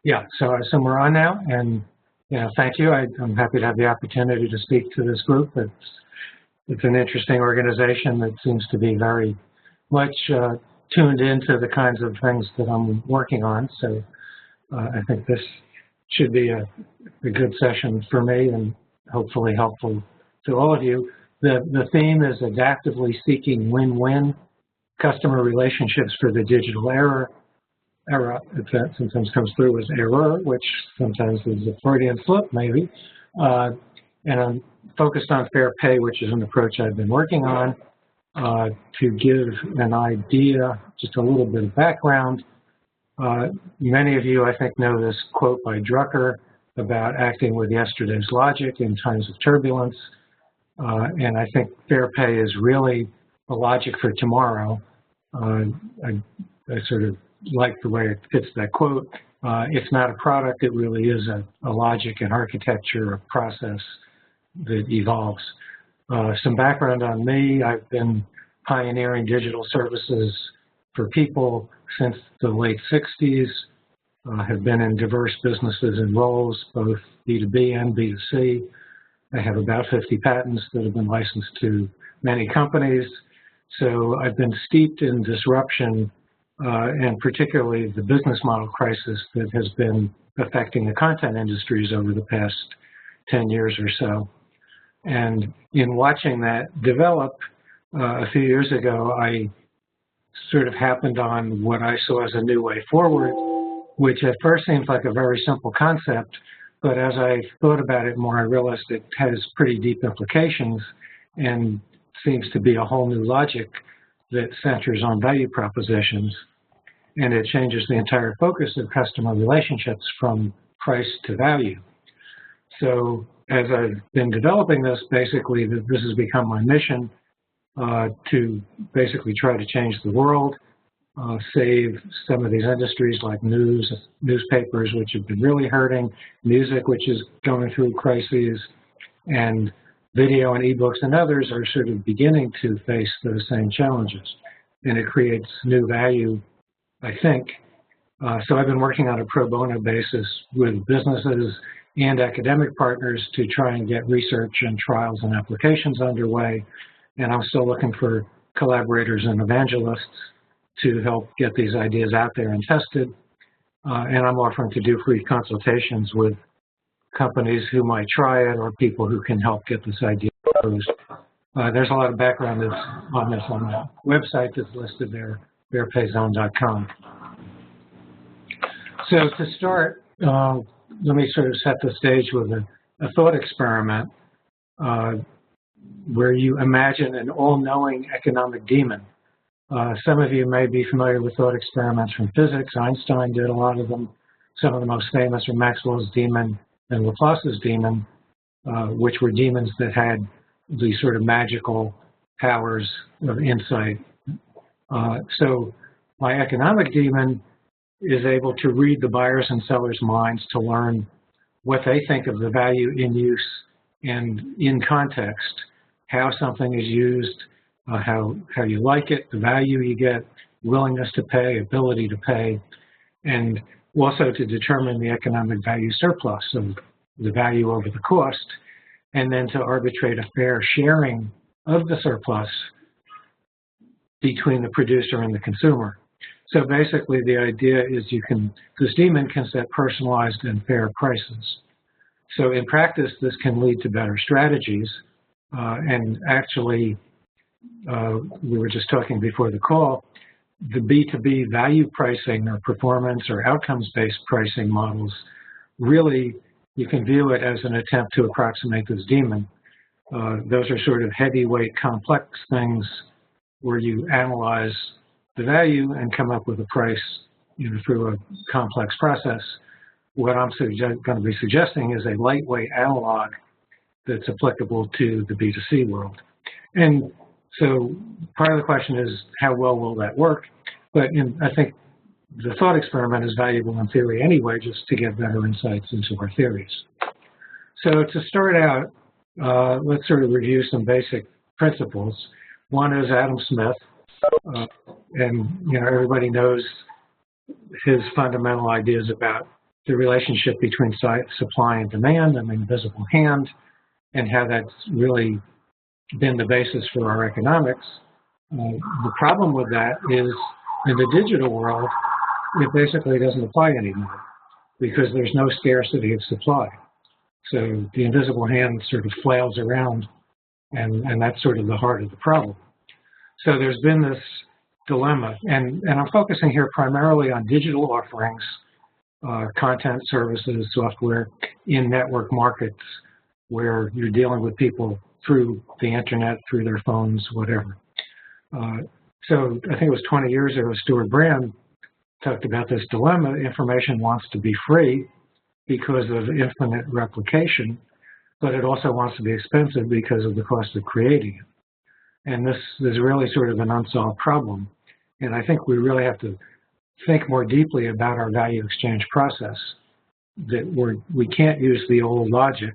Yeah, so we're on now, and thank you. I'm happy to have the opportunity to speak to this group. It's an interesting organization that seems to be very much tuned into the kinds of things that I'm working on. So I think this should be a good session for me and hopefully helpful to all of you. The theme is adaptively seeking win-win customer relationships for the digital era. That sometimes comes through as error, which sometimes is a Freudian slip, maybe. And I'm focused on fair pay, which is an approach I've been working on. To give an idea, just a little bit of background, many of you, I think, know this quote by Drucker about acting with yesterday's logic in times of turbulence. And I think fair pay is really the logic for tomorrow. I sort of like the way it fits that quote. It's not a product, it really is a logic and architecture, a process that evolves. Some background on me: I've been pioneering digital services for people since the late 60s. Have been in diverse businesses and roles, both B2B and B2C. I have about 50 patents that have been licensed to many companies. So I've been steeped in disruption, and particularly the business model crisis that has been affecting the content industries over the past 10 years or so. And in watching that develop, a few years ago, I sort of happened on what I saw as a new way forward, which at first seems like a very simple concept, but as I thought about it more, I realized it has pretty deep implications and seems to be a whole new logic that centers on value propositions. And it changes the entire focus of customer relationships from price to value. So as I've been developing this, basically this has become my mission to basically try to change the world, save some of these industries like newspapers, which have been really hurting, music, which is going through crises, and video and ebooks and others are sort of beginning to face those same challenges. And it creates new value, I think. So I've been working on a pro bono basis with businesses and academic partners to try and get research and trials and applications underway. And I'm still looking for collaborators and evangelists to help get these ideas out there and tested. And I'm offering to do free consultations with companies who might try it or people who can help get this idea proposed. There's a lot of background on this on the website that's listed there, fairpayzone.com. So to start, let me sort of set the stage with a thought experiment where you imagine an all-knowing economic demon. Some of you may be familiar with thought experiments from physics. Einstein did a lot of them. Some of the most famous are Maxwell's demon and Laplace's demon, which were demons that had these sort of magical powers of insight. So my economic demon is able to read the buyers and sellers' minds to learn what they think of the value in use and in context, how something is used, how you like it, the value you get, willingness to pay, ability to pay, and also to determine the economic value surplus of the value over the cost, and then to arbitrate a fair sharing of the surplus between the producer and the consumer. So basically the idea is this demon can set personalized and fair prices. So in practice, this can lead to better strategies. And actually, we were just talking before the call, the B2B value pricing or performance or outcomes-based pricing models, really, you can view it as an attempt to approximate this demon. Those are sort of heavyweight, complex things where you analyze the value and come up with a price through a complex process. What I'm going to be suggesting is a lightweight analog that's applicable to the B2C world. And so part of the question is, how well will that work? But I think the thought experiment is valuable in theory anyway, just to get better insights into our theories. So to start out, let's sort of review some basic principles. One is Adam Smith, and everybody knows his fundamental ideas about the relationship between supply and demand and the invisible hand, and how that's really been the basis for our economics. The problem with that is, in the digital world, it basically doesn't apply anymore because there's no scarcity of supply. So the invisible hand sort of flails around, and that's sort of the heart of the problem. So there's been this dilemma, and I'm focusing here primarily on digital offerings, content, services, software in network markets where you're dealing with people through the internet, through their phones, whatever. So I think it was 20 years ago, Stuart Brand talked about this dilemma. Information wants to be free because of infinite replication, but it also wants to be expensive because of the cost of creating it. And this is really sort of an unsolved problem. And I think we really have to think more deeply about our value exchange process, that we can't use the old logic,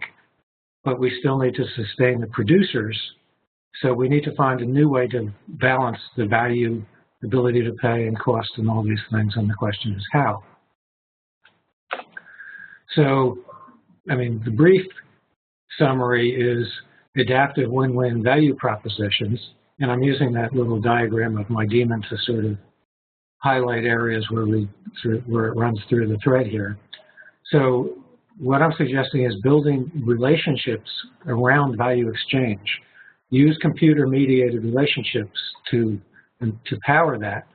but we still need to sustain the producers. So we need to find a new way to balance the value, ability to pay, and cost, and all these things, and the question is how. So, I mean, the brief summary is adaptive win-win value propositions, and I'm using that little diagram of my daemon to sort of highlight areas where it runs through the thread here. So what I'm suggesting is building relationships around value exchange. Use computer-mediated relationships to power that.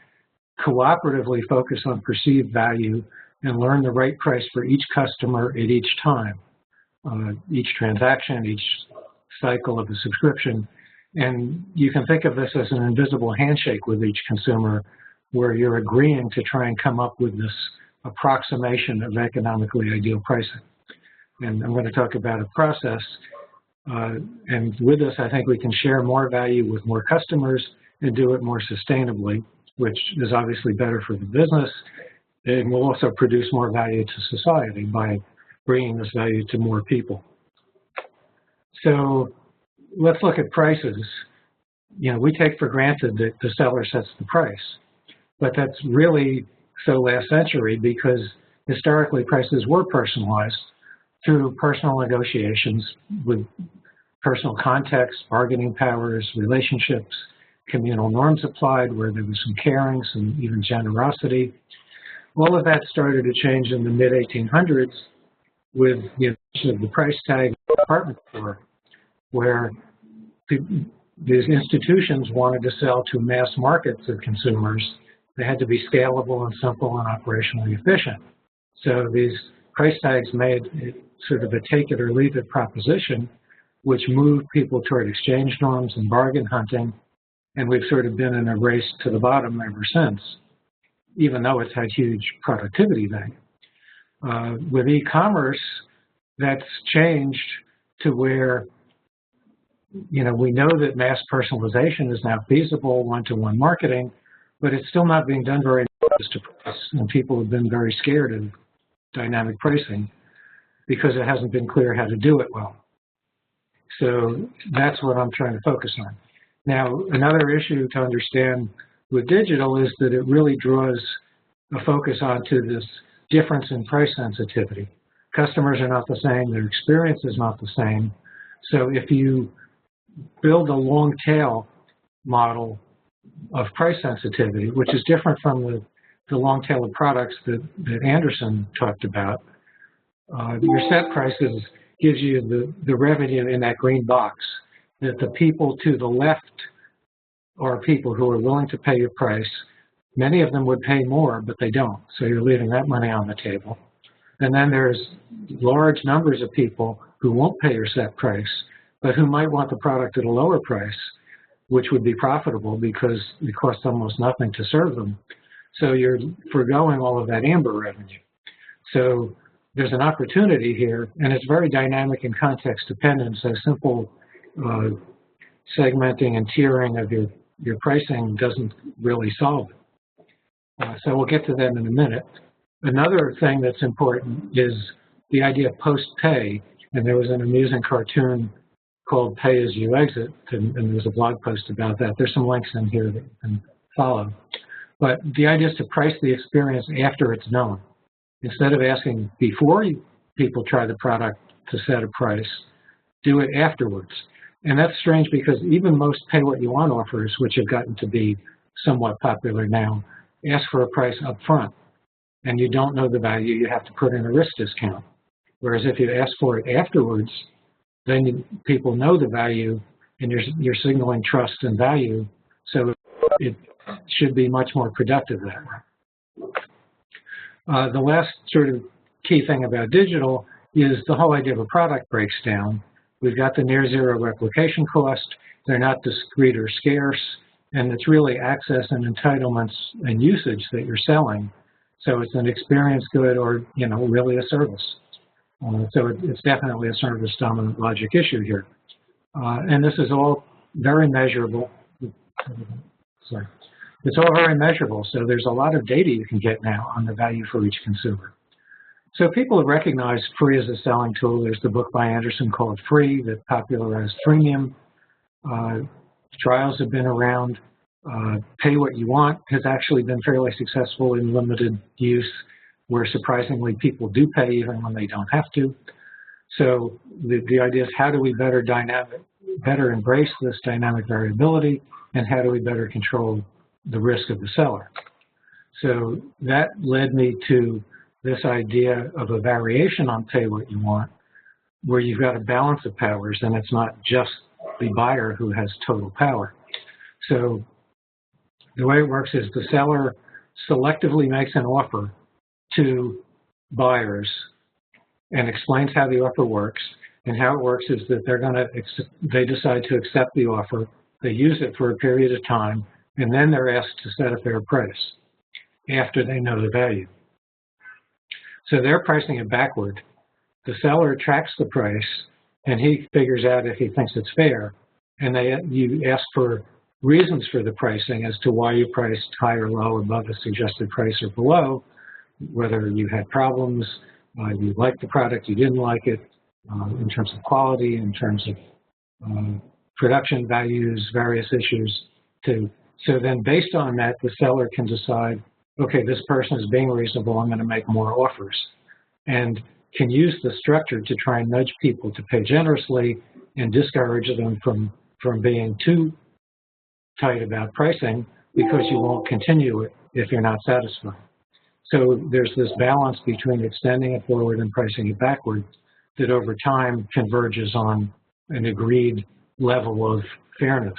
Cooperatively focus on perceived value and learn the right price for each customer at each time, each transaction, each cycle of the subscription. And you can think of this as an invisible handshake with each consumer, where you're agreeing to try and come up with this approximation of economically ideal pricing. And I'm going to talk about a process. And with this, I think we can share more value with more customers and do it more sustainably, which is obviously better for the business. And will also produce more value to society by bringing this value to more people. So let's look at prices. You know, we take for granted that the seller sets the price, but that's really so last century, because historically prices were personalized through personal negotiations with personal context, bargaining powers, relationships, communal norms applied where there was some caring, some even generosity. All of that started to change in the mid-1800s with the invention of the price tag in the department store, where these institutions wanted to sell to mass markets of consumers. They had to be scalable and simple and operationally efficient. So these price tags made it sort of a take it or leave it proposition, which moved people toward exchange norms and bargain hunting. And we've sort of been in a race to the bottom ever since, even though it's had huge productivity value. With e-commerce, that's changed to where, you know, we know that mass personalization is now feasible, one-to-one marketing, but it's still not being done very close to price. And people have been very scared of dynamic pricing because it hasn't been clear how to do it well. So that's what I'm trying to focus on. Now, another issue to understand with digital is that it really draws a focus onto this difference in price sensitivity. Customers are not the same, their experience is not the same. So if you build a long tail model of price sensitivity, which is different from the long tail of products that Anderson talked about, your set prices gives you the revenue in that green box, that the people to the left are people who are willing to pay your price. Many of them would pay more, but they don't. So you're leaving that money on the table. And then there's large numbers of people who won't pay your set price, but who might want the product at a lower price, which would be profitable because it costs almost nothing to serve them. So you're foregoing all of that amber revenue. So there's an opportunity here, and it's very dynamic and context dependent. So simple segmenting and tiering of your pricing doesn't really solve it. So we'll get to that in a minute. Another thing that's important is the idea of post-pay, and there was an amusing cartoon called Pay As You Exit, and there's a blog post about that. There's some links in here that you can follow. But the idea is to price the experience after it's known. Instead of asking before people try the product to set a price, do it afterwards. And that's strange because even most pay-what-you-want offers, which have gotten to be somewhat popular now, ask for a price up front. And you don't know the value, you have to put in a risk discount. Whereas if you ask for it afterwards, then people know the value and you're signaling trust and value, so it should be much more productive that way. The last sort of key thing about digital is the whole idea of a product breaks down. We've got the near zero replication cost, they're not discrete or scarce, and it's really access and entitlements and usage that you're selling. So it's an experience good or, really a service. So it's definitely a service dominant logic issue here. And this is all very measurable. Sorry. It's all very measurable, so there's a lot of data you can get now on the value for each consumer. So people have recognized free as a selling tool. There's the book by Anderson called Free that popularized freemium. Trials have been around. Pay what you want has actually been fairly successful in limited use, where surprisingly people do pay even when they don't have to. So the idea is, how do we better embrace this dynamic variability, and how do we better control the risk of the seller? So that led me to this idea of a variation on pay what you want, where you've got a balance of powers, and it's not just the buyer who has total power. So the way it works is the seller selectively makes an offer to buyers and explains how the offer works. And how it works is that they decide to accept the offer, they use it for a period of time, and then they're asked to set a fair price after they know the value. So they're pricing it backward. The seller tracks the price, and he figures out if he thinks it's fair, and you ask for reasons for the pricing as to why you priced high or low, above a suggested price or below, whether you had problems, you liked the product, you didn't like it, in terms of quality, in terms of production values, various issues. So then based on that, the seller can decide, okay, this person is being reasonable, I'm going to make more offers. And can use the structure to try and nudge people to pay generously and discourage them from being too tight about pricing, because you won't continue it if you're not satisfied. So there's this balance between extending it forward and pricing it backward that over time converges on an agreed level of fairness.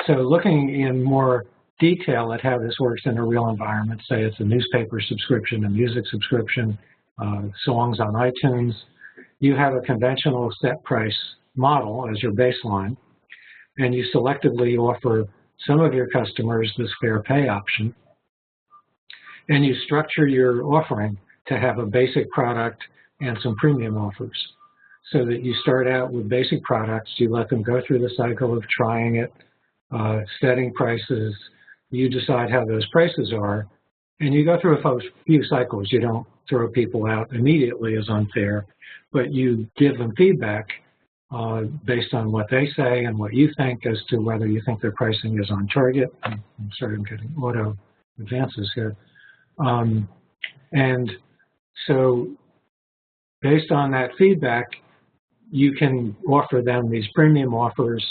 So looking in more detail at how this works in a real environment, say it's a newspaper subscription, a music subscription, songs on iTunes, you have a conventional set price model as your baseline, and you selectively offer some of your customers this fair pay option, and you structure your offering to have a basic product and some premium offers, so that you start out with basic products, you let them go through the cycle of trying it, setting prices, you decide how those prices are, and you go through a few cycles. You don't throw people out immediately as unfair, but you give them feedback based on what they say and what you think as to whether you think their pricing is on target. I'm sorry, I'm getting auto advances here. And so based on that feedback, you can offer them these premium offers.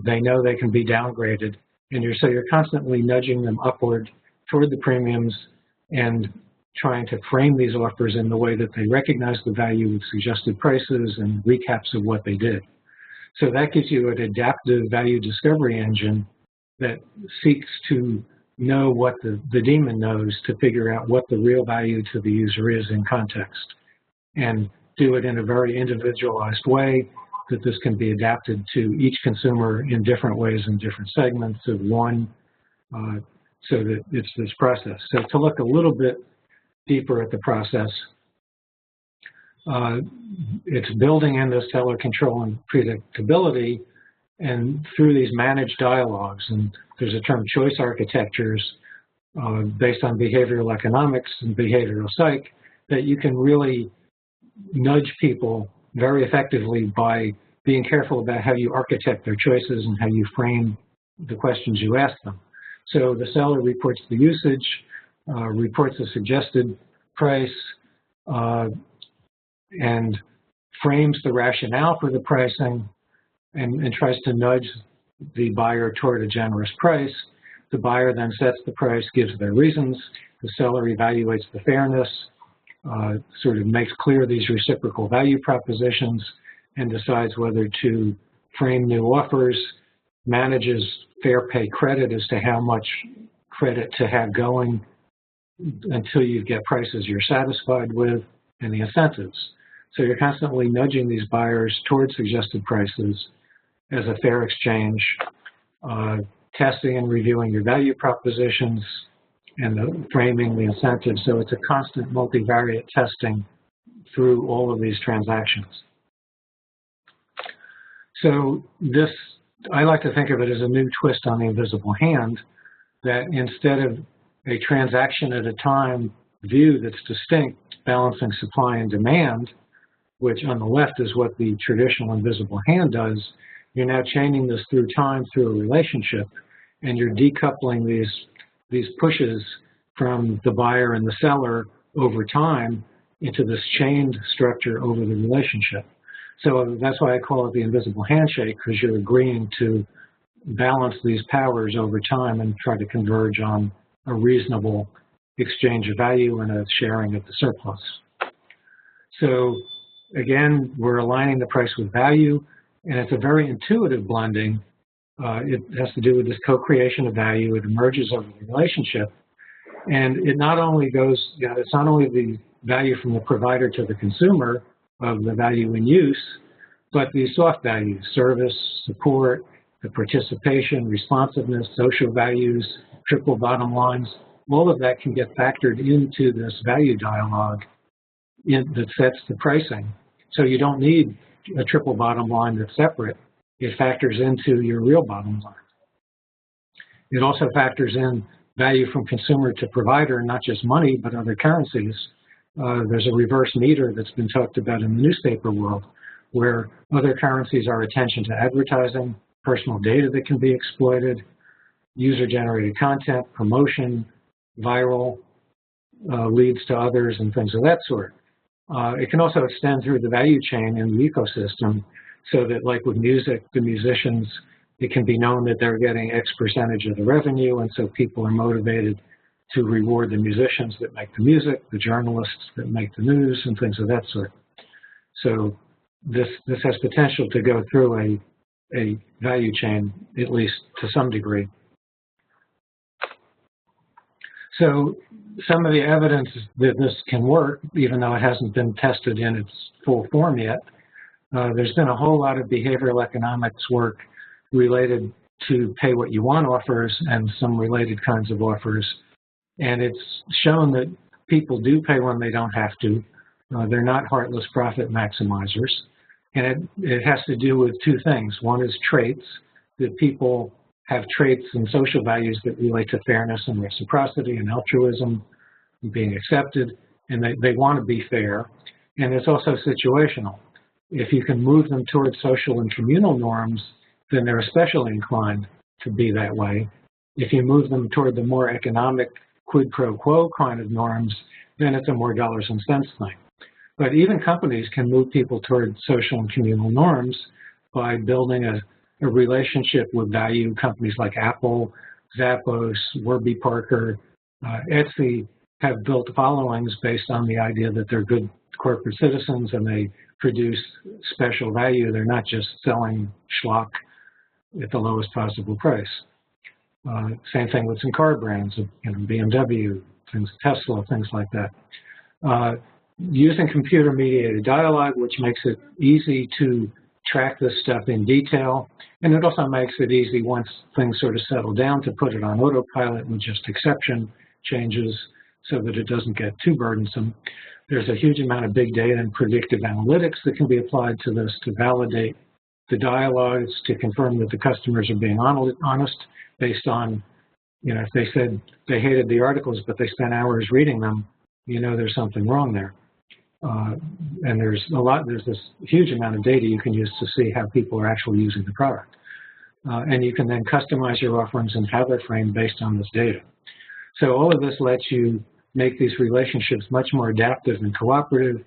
They know they can be downgraded, and so you're constantly nudging them upward toward the premiums and trying to frame these offers in the way that they recognize the value with suggested prices and recaps of what they did. So that gives you an adaptive value discovery engine that seeks to know what the daemon knows to figure out what the real value to the user is in context, and do it in a very individualized way that this can be adapted to each consumer in different ways in different segments of one, so that it's this process. So to look a little bit deeper at the process, it's building in this seller control and predictability, and through these managed dialogues, and there's a term choice architectures based on behavioral economics and behavioral psych, that you can really nudge people very effectively by being careful about how you architect their choices and how you frame the questions you ask them. So the seller reports the usage, reports the suggested price, and frames the rationale for the pricing and tries to nudge the buyer toward a generous price. The buyer then sets the price, gives their reasons. The seller evaluates the fairness, sort of makes clear these reciprocal value propositions, and decides whether to frame new offers, manages fair pay credit as to how much credit to have going until you get prices you're satisfied with, and the incentives. So you're constantly nudging these buyers towards suggested prices as a fair exchange, testing and reviewing your value propositions, and framing the incentives. So it's a constant multivariate testing through all of these transactions. So this, I like to think of it as a new twist on the invisible hand, that instead of a transaction at a time view that's distinct, balancing supply and demand, which on the left is what the traditional invisible hand does, you're now chaining this through time through a relationship, and you're decoupling these pushes from the buyer and the seller over time into this chained structure over the relationship. So that's why I call it the invisible handshake, because you're agreeing to balance these powers over time and try to converge on a reasonable exchange of value and a sharing of the surplus. So again, we're aligning the price with value, and it's a very intuitive blending. It has to do with this co-creation of value. It emerges over the relationship. And it not only goes, it's not only the value from the provider to the consumer of the value in use, but the soft values, service, support, the participation, responsiveness, social values, triple bottom lines, all of that can get factored into this value dialogue that sets the pricing. So you don't need a triple bottom line that's separate. It factors into your real bottom line. It also factors in value from consumer to provider, not just money, but other currencies. There's a reverse meter that's been talked about in the newspaper world, where other currencies are attention to advertising, personal data that can be exploited, user-generated content, promotion, viral leads to others, and things of that sort. It can also extend through the value chain in the ecosystem, so that, like with music, the musicians, it can be known that they're getting X percentage of the revenue, and so people are motivated to reward the musicians that make the music, the journalists that make the news, and things of that sort. So this has potential to go through a value chain, at least to some degree. So some of the evidence that this can work, even though it hasn't been tested in its full form yet, there's been a whole lot of behavioral economics work related to pay what you want offers and some related kinds of offers. And it's shown that people do pay when they don't have to. They're not heartless profit maximizers. And it has to do with two things. One is traits, that people have traits and social values that relate to fairness and reciprocity and altruism and being accepted, and they want to be fair. And it's also situational. If you can move them towards social and communal norms, then they're especially inclined to be that way. If you move them toward the more economic quid pro quo kind of norms, then it's a more dollars and cents thing. But even companies can move people toward social and communal norms by building a relationship with value. Companies like Apple, Zappos, Warby Parker, Etsy have built followings based on the idea that they're good corporate citizens and they produce special value. They're not just selling schlock at the lowest possible price. Same thing with some car brands, BMW, things, Tesla, things like that. Using computer-mediated dialogue, which makes it easy to track this stuff in detail, and it also makes it easy once things sort of settle down to put it on autopilot with just exception changes so that it doesn't get too burdensome. There's a huge amount of big data and predictive analytics that can be applied to this to validate the dialogues, to confirm that the customers are being honest based on, if they said they hated the articles but they spent hours reading them, there's something wrong there. And there's this huge amount of data you can use to see how people are actually using the product. and you can then customize your offerings and how they're framed based on this data. So all of this lets you make these relationships much more adaptive and cooperative,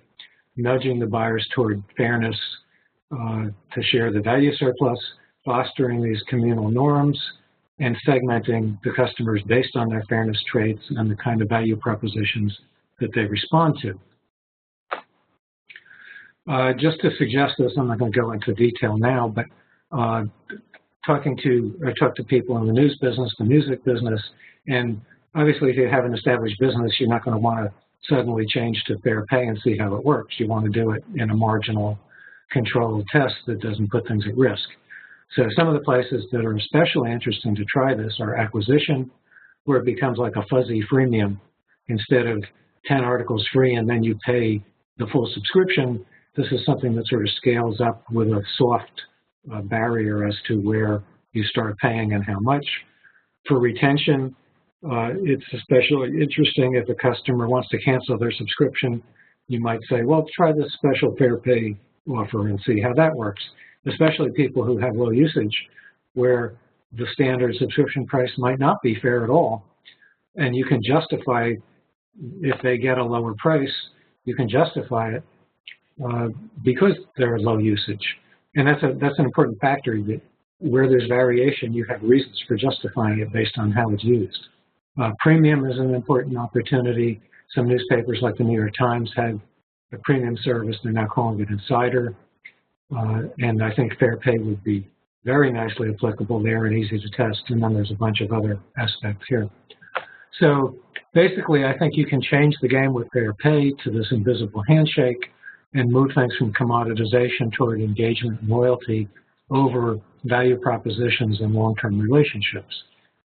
nudging the buyers toward fairness to share the value surplus, fostering these communal norms, and segmenting the customers based on their fairness traits and the kind of value propositions that they respond to. Just to suggest this, I'm not going to go into detail now, but talk to people in the news business, the music business, and obviously if you have an established business, you're not going to want to suddenly change to fair pay and see how it works. You want to do it in a marginal controlled test that doesn't put things at risk. So some of the places that are especially interesting to try this are acquisition, where it becomes like a fuzzy freemium. Instead of 10 articles free and then you pay the full subscription, this is something that sort of scales up with a soft barrier as to where you start paying and how much. For retention, it's especially interesting if a customer wants to cancel their subscription. You might say, well, try this special fair pay offer and see how that works, especially people who have low usage, where the standard subscription price might not be fair at all. And you can justify, if they get a lower price, you can justify it because they're low usage. And that's an important factor, that where there's variation, you have reasons for justifying it based on how it's used. Premium is an important opportunity. Some newspapers like the New York Times have a premium service. They're now calling it Insider. And I think fair pay would be very nicely applicable there and easy to test. And then there's a bunch of other aspects here. So basically, I think you can change the game with fair pay to this invisible handshake and move things from commoditization toward engagement and loyalty over value propositions and long-term relationships.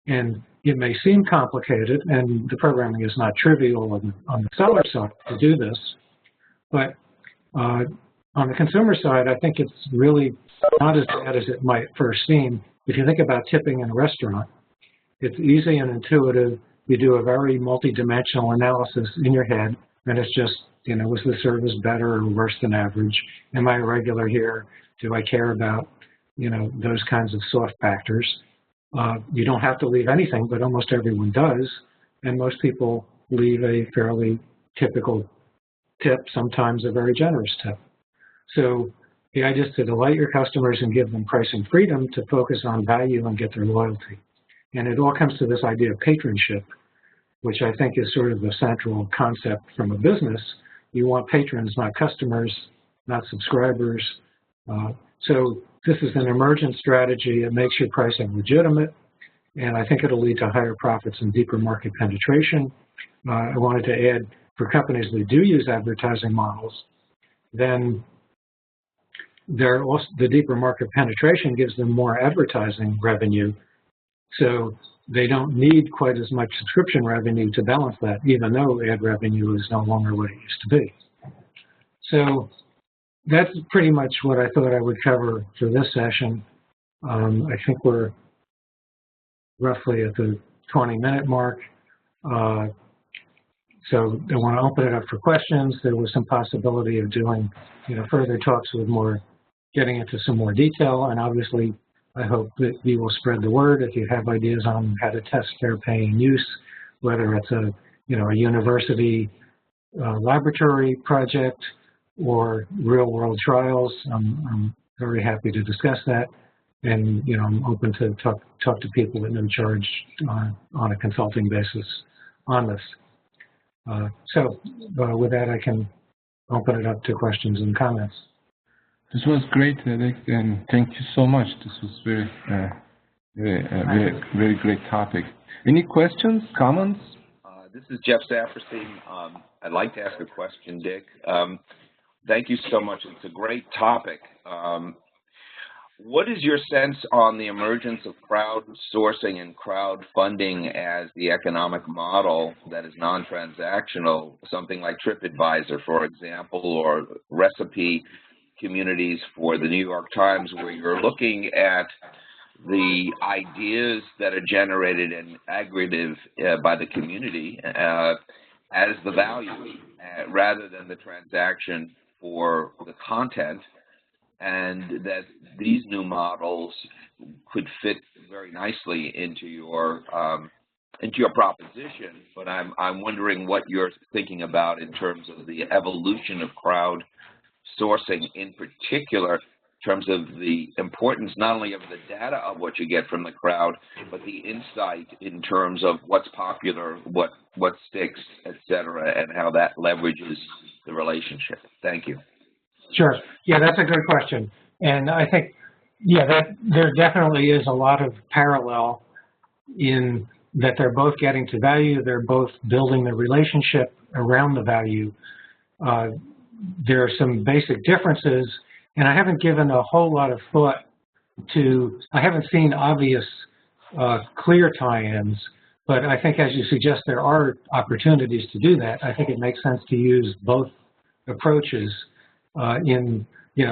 And it may seem complicated, and the programming is not trivial on the seller side to do this, but on the consumer side, I think it's really not as bad as it might first seem. If you think about tipping in a restaurant, it's easy and intuitive. You do a very multi-dimensional analysis in your head, and it's just, you know, was the service better or worse than average? Am I a regular here? Do I care about, you know, those kinds of soft factors? You don't have to leave anything, but almost everyone does, and most people leave a fairly typical tip, sometimes a very generous tip. So the idea is to delight your customers and give them pricing freedom to focus on value and get their loyalty. And it all comes to this idea of patronship, which I think is sort of the central concept from a business. You want patrons, not customers, not subscribers. So this is an emergent strategy. It makes your pricing legitimate, and I think it'll lead to higher profits and deeper market penetration. I wanted to add, for companies that do use advertising models, then the deeper market penetration gives them more advertising revenue, so they don't need quite as much subscription revenue to balance that, even though ad revenue is no longer what it used to be. So that's pretty much what I thought I would cover for this session. I think we're roughly at the 20-minute mark. So I want to open it up for questions. There was some possibility of doing, you know, further talks with more, getting into some more detail. And obviously, I hope that you will spread the word if you have ideas on how to test fair pay in use, whether it's a, you know, a university laboratory project or real-world trials. I'm very happy to discuss that. And, you know, I'm open to talk to people at no charge on a consulting basis on this. So with that, I can open it up to questions and comments. This was great, Eric, and thank you so much. This was very great topic. Any questions, comments? This is Jeff Saperstein. I'd like to ask a question, Dick. Thank you so much. It's a great topic. What is your sense on the emergence of crowdsourcing and crowdfunding as the economic model that is non-transactional, something like TripAdvisor, for example, or recipe communities for the New York Times, where you're looking at the ideas that are generated and aggregative by the community as the value rather than the transaction for the content, and that these new models could fit very nicely into your proposition. But I'm wondering what you're thinking about in terms of the evolution of crowd sourcing, in particular, in terms of the importance not only of the data of what you get from the crowd, but the insight in terms of what's popular, what sticks, et cetera, and how that leverages the relationship. Thank you. Sure. Yeah, that's a good question. And I think, yeah, that there definitely is a lot of parallel in that they're both getting to value, they're both building the relationship around the value. There are some basic differences, and I haven't given a whole lot of thought to, I haven't seen obvious clear tie-ins, but I think as you suggest, there are opportunities to do that. I think it makes sense to use both approaches in,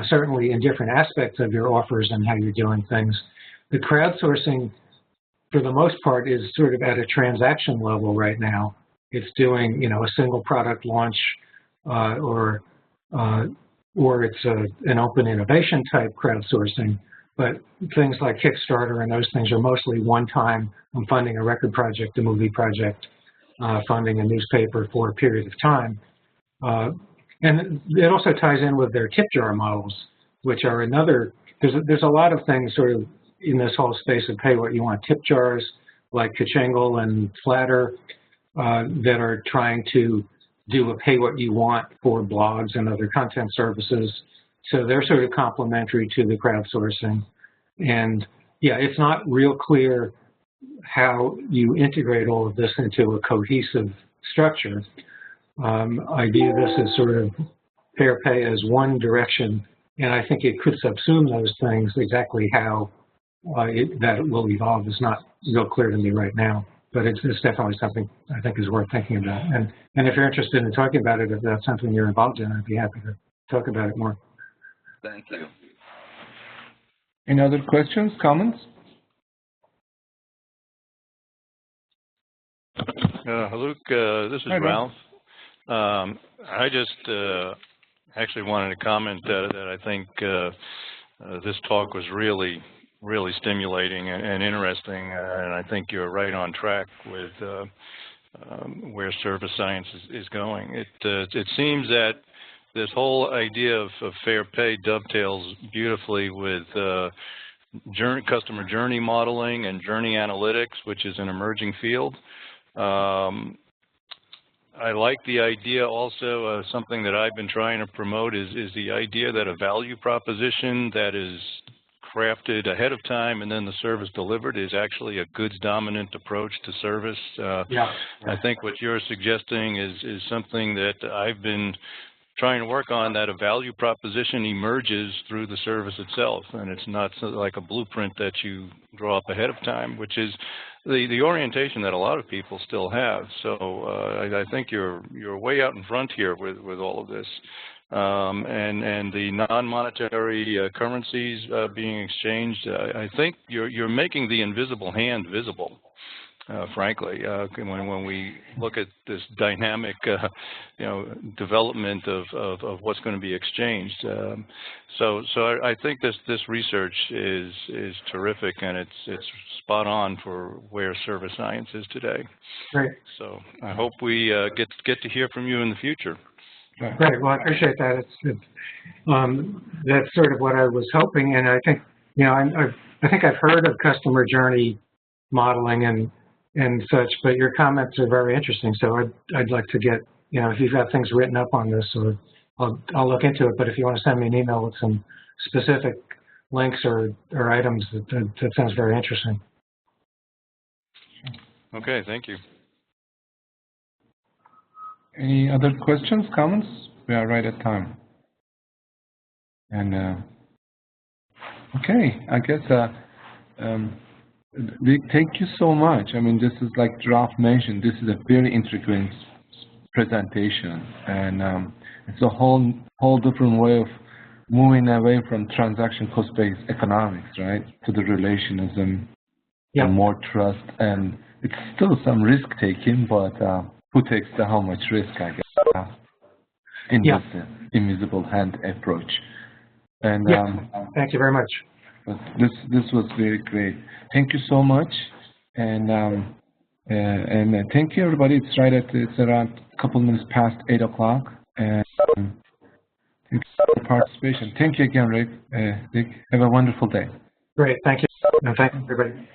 certainly in different aspects of your offers and how you're doing things. The crowdsourcing, for the most part, is sort of at a transaction level right now. It's doing, a single product launch or it's an open innovation type crowdsourcing. But things like Kickstarter and those things are mostly one-time. I'm funding a record project, a movie project, funding a newspaper for a period of time. And it also ties in with their tip jar models, which are another, there's a lot of things sort of in this whole space of pay what you want. Tip jars like Kachingle and Flatter that are trying to do a pay what you want for blogs and other content services. So they're sort of complementary to the crowdsourcing. And yeah, it's not real clear how you integrate all of this into a cohesive structure. I view this as sort of fair pay as one direction, and I think it could subsume those things. Exactly how that will evolve is not real clear to me right now, but it's definitely something I think is worth thinking about. And if you're interested in talking about it, if that's something you're involved in, I'd be happy to talk about it more. Thank you. Any other questions, comments? Luke, this is Ralph. I just actually wanted to comment that I think this talk was really stimulating and interesting, and I think you're right on track with where service science is going. It seems that this whole idea of fair pay dovetails beautifully with customer journey modeling and journey analytics, which is an emerging field. I like the idea also, something that I've been trying to promote is the idea that a value proposition that is crafted ahead of time and then the service delivered is actually a goods dominant approach to service. I think what you're suggesting is something that I've been trying to work on, that a value proposition emerges through the service itself, and it's not like a blueprint that you draw up ahead of time, which is the orientation that a lot of people still have. So I think you're way out in front here with all of this. And the non-monetary currencies being exchanged, I think you're making the invisible hand visible. Frankly, when we look at this dynamic, development of what's going to be exchanged, so I think this research is terrific, and it's spot on for where service science is today. Great. So I hope we get to hear from you in the future. Great. Well, I appreciate that. That's sort of what I was hoping, and I think I think I've heard of customer journey modeling and such, but your comments are very interesting. So I'd like to get, if you've got things written up on this, or I'll look into it. But if you want to send me an email with some specific links or items, that sounds very interesting. Okay, thank you. Any other questions, comments? We are right at time. And okay, I guess thank you so much. I mean, this is like Ralph mentioned, this is a very intriguing presentation, and it's a whole different way of moving away from transaction cost-based economics, right, to the relationism, and more trust, and it's still some risk taking, but who takes how much risk, I guess, in this invisible hand approach. And Yeah. Thank you very much. this was very great. Thank you so much, and thank you everybody. It's around a couple minutes past 8 o'clock, and thank you for your participation. Thank you again, Rick. Have a wonderful day. Great. Thank you. And thank you, everybody.